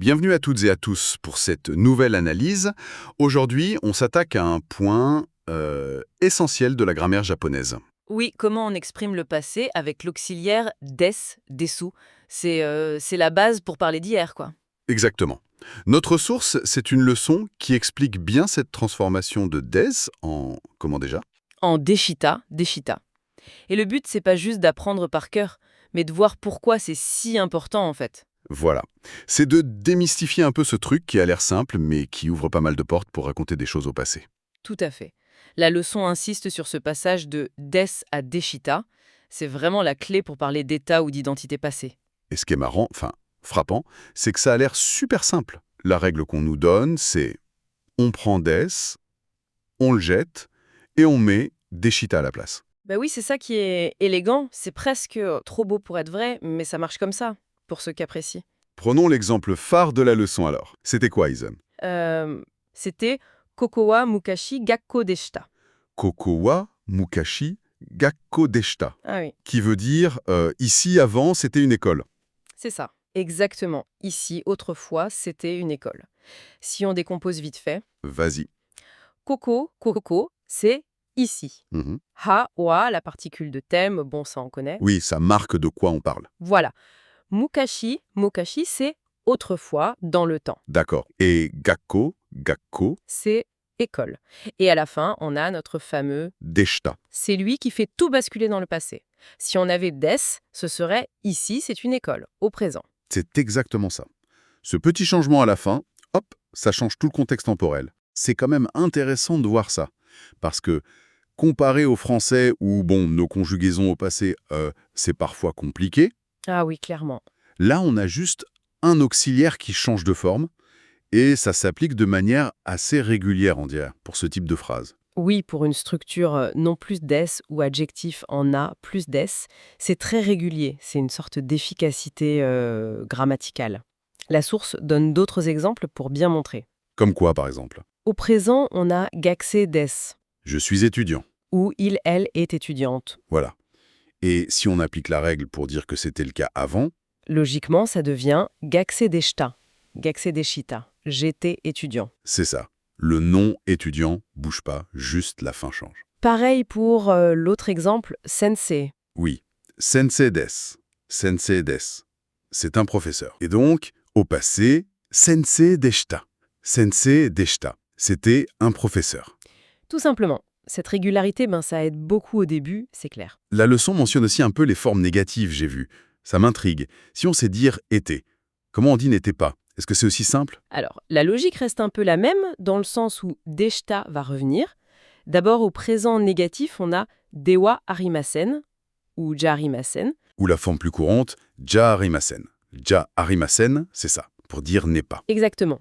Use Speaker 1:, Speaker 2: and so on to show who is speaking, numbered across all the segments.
Speaker 1: Bienvenue à toutes et à tous pour cette nouvelle analyse. Aujourd'hui, on s'attaque à un point essentiel de la grammaire japonaise.
Speaker 2: Oui, comment on exprime le passé avec l'auxiliaire des, desu. C'est la base pour parler d'hier, quoi.
Speaker 1: Exactement. Notre source, c'est une leçon qui explique bien cette transformation de des en... comment déjà?
Speaker 2: En deshita, deshita. Et le but, c'est pas juste d'apprendre par cœur, mais de voir pourquoi c'est si important, en fait.
Speaker 1: Voilà. C'est de démystifier un peu ce truc qui a l'air simple, mais qui ouvre pas mal de portes pour raconter des choses au passé.
Speaker 2: Tout à fait. La leçon insiste sur ce passage de des à deshita. C'est vraiment la clé pour parler d'état ou d'identité passée.
Speaker 1: Et ce qui est marrant, enfin frappant, c'est que ça a l'air super simple. La règle qu'on nous donne, c'est on prend des, on le jette, et on met Deshita à la place.
Speaker 2: Bah oui, c'est ça qui est élégant. C'est presque trop beau pour être vrai, mais ça marche comme ça, pour ceux qui apprécient.
Speaker 1: Prenons l'exemple phare de la leçon alors. C'était quoi, Isen?
Speaker 2: C'était Kokowa Mukashi Gakko deshita.
Speaker 1: Koko wa mukashi gakko deshita,
Speaker 2: Ah oui,
Speaker 1: qui veut dire ici avant c'était une école.
Speaker 2: c'est ça. Exactement. Ici, autrefois, c'était une école. Si on décompose vite fait,
Speaker 1: Vas-y.
Speaker 2: koko, c'est ici.
Speaker 1: Mhm.
Speaker 2: Ha, la particule de thème, bon, ça on connaît.
Speaker 1: Oui, ça marque de quoi on parle.
Speaker 2: Voilà. Mukashi, c'est autrefois, dans le temps.
Speaker 1: D'accord. Et gakko,
Speaker 2: C'est école. Et à la fin, on a notre fameux
Speaker 1: deshita.
Speaker 2: c'est lui qui fait tout basculer dans le passé. Si on avait des, ce serait ici, c'est une école, au présent.
Speaker 1: C'est exactement ça. Ce petit changement à la fin, hop, ça change tout le contexte temporel. C'est quand même intéressant de voir ça. Parce que comparé au français où, bon, nos conjugaisons au passé, c'est parfois compliqué,
Speaker 2: Ah oui, clairement.
Speaker 1: là, on a juste un auxiliaire qui change de forme et ça s'applique de manière assez régulière, on dirait, pour ce type de phrase.
Speaker 2: Oui, pour une structure non plus des ou adjectif en a plus des, c'est très régulier. C'est une sorte d'efficacité grammaticale. La source donne d'autres exemples pour bien montrer.
Speaker 1: Comme quoi, par exemple?
Speaker 2: Au présent, on a gaxe des,
Speaker 1: Je suis étudiant.
Speaker 2: où il, elle est étudiante.
Speaker 1: Voilà. Et si on applique la règle pour dire que c'était le cas avant,
Speaker 2: Logiquement, ça devient gaxe deshita, gaxe deshita, j'étais étudiant.
Speaker 1: c'est ça. Le nom étudiant bouge pas, juste la fin change.
Speaker 2: Pareil pour l'autre exemple, sensei.
Speaker 1: Oui, sensei des. Sensei des. C'est un professeur. Et donc, au passé, sensei deshita. Sensei deshita. C'était un professeur.
Speaker 2: Tout simplement. Cette régularité, ça aide beaucoup au début, c'est clair.
Speaker 1: La leçon mentionne aussi un peu les formes négatives, j'ai vu. Ça m'intrigue. Si on sait dire était, comment on dit n'était pas? Est-ce que c'est aussi simple?
Speaker 2: Alors, la logique reste un peu la même, dans le sens où deshita va revenir. D'abord, au présent négatif, on a dewa arimasen, ou ja arimasen.
Speaker 1: Ou la forme plus courante, ja arimasen. Ja arimasen, c'est ça, pour dire n'est pas.
Speaker 2: Exactement.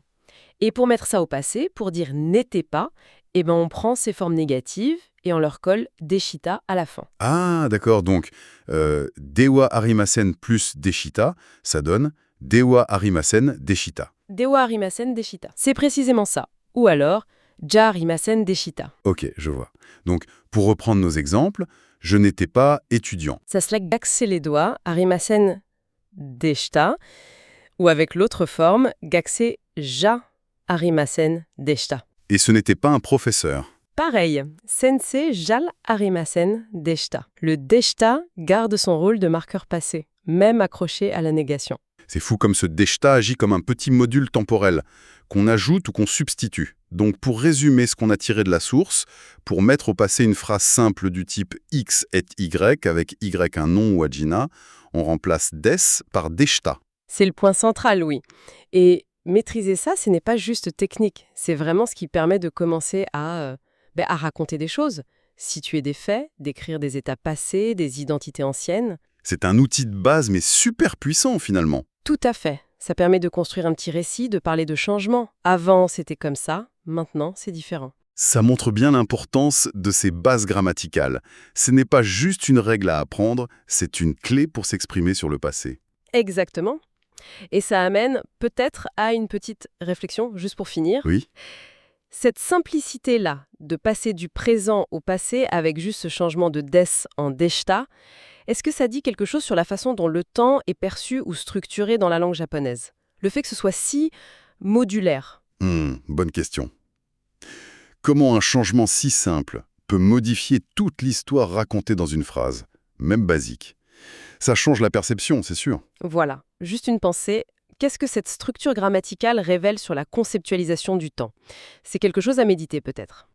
Speaker 2: Et pour mettre ça au passé, pour dire n'était pas, on prend ces formes négatives et on leur colle deshita à la fin.
Speaker 1: Ah, d'accord, donc dewa arimasen plus deshita, ça donne dewa arimasen deshita.
Speaker 2: Dewa arimasen deshita. C'est précisément ça. Ou alors, ja arimasen deshita.
Speaker 1: Ok, je vois. Donc, pour reprendre nos exemples, je n'étais pas étudiant.
Speaker 2: Ça se gaxe les doigts, arimasen deshita, ou avec l'autre forme, gaxe ja arimasen deshita.
Speaker 1: Et ce n'était pas un professeur.
Speaker 2: Pareil, sensei jal arimasen deshita. Le deshita garde son rôle de marqueur passé, même accroché à la négation.
Speaker 1: C'est fou comme ce deshita agit comme un petit module temporel qu'on ajoute ou qu'on substitue. Donc pour résumer ce qu'on a tiré de la source, pour mettre au passé une phrase simple du type X est Y avec Y un nom ou agina, on remplace des par deshita.
Speaker 2: C'est le point central, oui. Et maîtriser ça, ce n'est pas juste technique, c'est vraiment ce qui permet de commencer à raconter des choses, situer des faits, décrire des états passés, des identités anciennes.
Speaker 1: C'est un outil de base mais super puissant finalement.
Speaker 2: Tout à fait. Ça permet de construire un petit récit, de parler de changement. Avant, c'était comme ça, maintenant, c'est différent.
Speaker 1: Ça montre bien l'importance de ces bases grammaticales. Ce n'est pas juste une règle à apprendre, c'est une clé pour s'exprimer sur le passé.
Speaker 2: Exactement. Et ça amène peut-être à une petite réflexion, juste pour finir.
Speaker 1: Oui.
Speaker 2: Cette simplicité-là, de passer du présent au passé avec juste ce changement de des en deshita, est-ce que ça dit quelque chose sur la façon dont le temps est perçu ou structuré dans la langue japonaise? Le fait que ce soit si modulaire.
Speaker 1: Bonne question. Comment un changement si simple peut modifier toute l'histoire racontée dans une phrase, même basique? Ça change la perception, c'est sûr.
Speaker 2: Voilà, juste une pensée. Qu'est-ce que cette structure grammaticale révèle sur la conceptualisation du temps? C'est quelque chose à méditer peut-être.